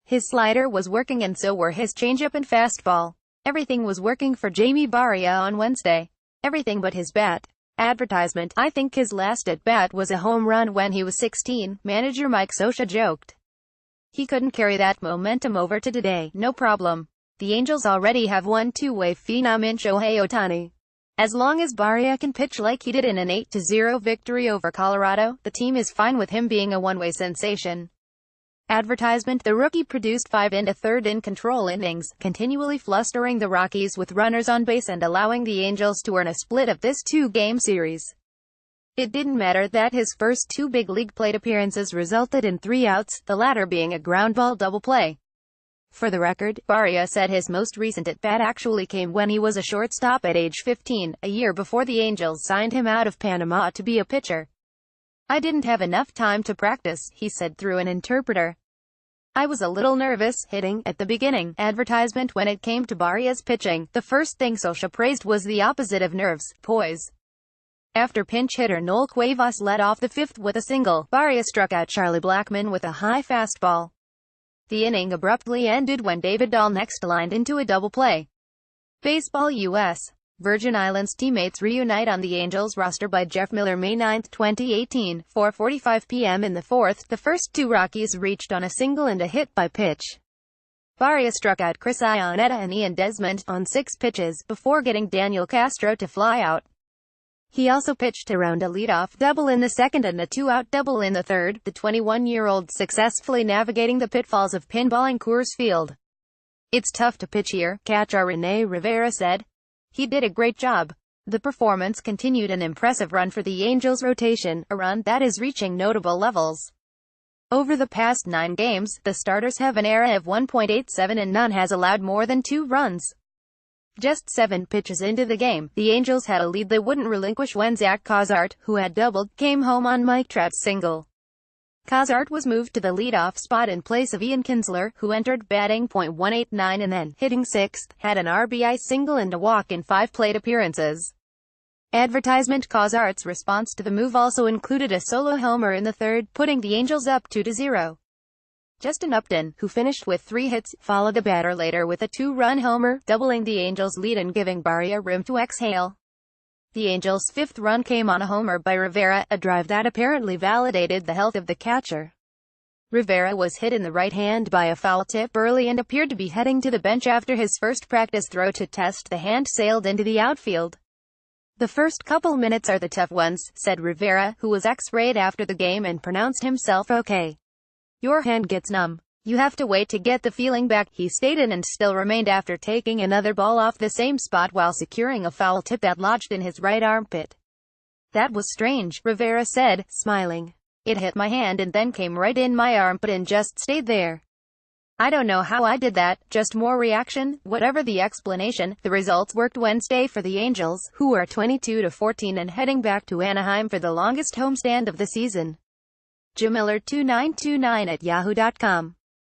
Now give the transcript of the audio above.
His slider was working and so were his changeup and fastball. Everything was working for Jamie Barria on Wednesday. Everything but his bat. Advertisement. I think his last at-bat was a home run when he was 16, manager Mike Scioscia joked. He couldn't carry that momentum over to today, no problem. The Angels already have one two-way phenom in Shohei Ohtani. As long as Barria can pitch like he did in an 8-0 victory over Colorado, the team is fine with him being a one-way sensation. Advertisement. The rookie produced 5 1/3 in control innings, continually flustering the Rockies with runners on base and allowing the Angels to earn a split of this two-game series. It didn't matter that his first 2 big league plate appearances resulted in 3 outs, the latter being a ground ball double play. For the record, Barria said his most recent at-bat actually came when he was a shortstop at age 15, a year before the Angels signed him out of Panama to be a pitcher. I didn't have enough time to practice, he said through an interpreter. I was a little nervous, hitting, at the beginning. Advertisement. When it came to Barria's pitching, the first thing Scioscia praised was the opposite of nerves, poise. After pinch hitter Noel Cuevas led off the 5th with a single, Barria struck out Charlie Blackmon with a high fastball. The inning abruptly ended when David Dahl next lined into a double play. Baseball U.S. Virgin Islands teammates reunite on the Angels roster by Jeff Miller May 9, 2018, 4:45 p.m. in the 4th. The first 2 Rockies reached on a single and a hit by pitch. Barria struck out Chris Ionetta and Ian Desmond on 6 pitches, before getting Daniel Castro to fly out. He also pitched around a leadoff double in the 2nd and a 2-out double in the 3rd, the 21-year-old successfully navigating the pitfalls of pinballing Coors Field. It's tough to pitch here, catcher Rene Rivera said. He did a great job. The performance continued an impressive run for the Angels rotation, a run that is reaching notable levels. Over the past 9 games, the starters have an ERA of 1.87 and none has allowed more than 2 runs. Just 7 pitches into the game, the Angels had a lead they wouldn't relinquish when Zach Cozart, who had doubled, came home on Mike Trout's single. Cozart was moved to the leadoff spot in place of Ian Kinsler, who entered batting .189 and then, hitting 6th, had an RBI single and a walk in 5 plate appearances. Advertisement. Cozart's response to the move also included a solo homer in the 3rd, putting the Angels up 2-0. Justin Upton, who finished with 3 hits, followed the batter later with a 2-run homer, doubling the Angels' lead and giving Barria room to exhale. The Angels' 5th run came on a homer by Rivera, a drive that apparently validated the health of the catcher. Rivera was hit in the right hand by a foul tip early and appeared to be heading to the bench after his first practice throw to test the hand sailed into the outfield. The first couple minutes are the tough ones, said Rivera, who was x-rayed after the game and pronounced himself okay. Your hand gets numb. You have to wait to get the feeling back, he stated, and still remained after taking another ball off the same spot while securing a foul tip that lodged in his right armpit. That was strange, Rivera said, smiling. It hit my hand and then came right in my armpit and just stayed there. I don't know how I did that, just more reaction. Whatever the explanation, the results worked Wednesday for the Angels, who are 22-14 and heading back to Anaheim for the longest homestand of the season. Jamiller2929 at yahoo.com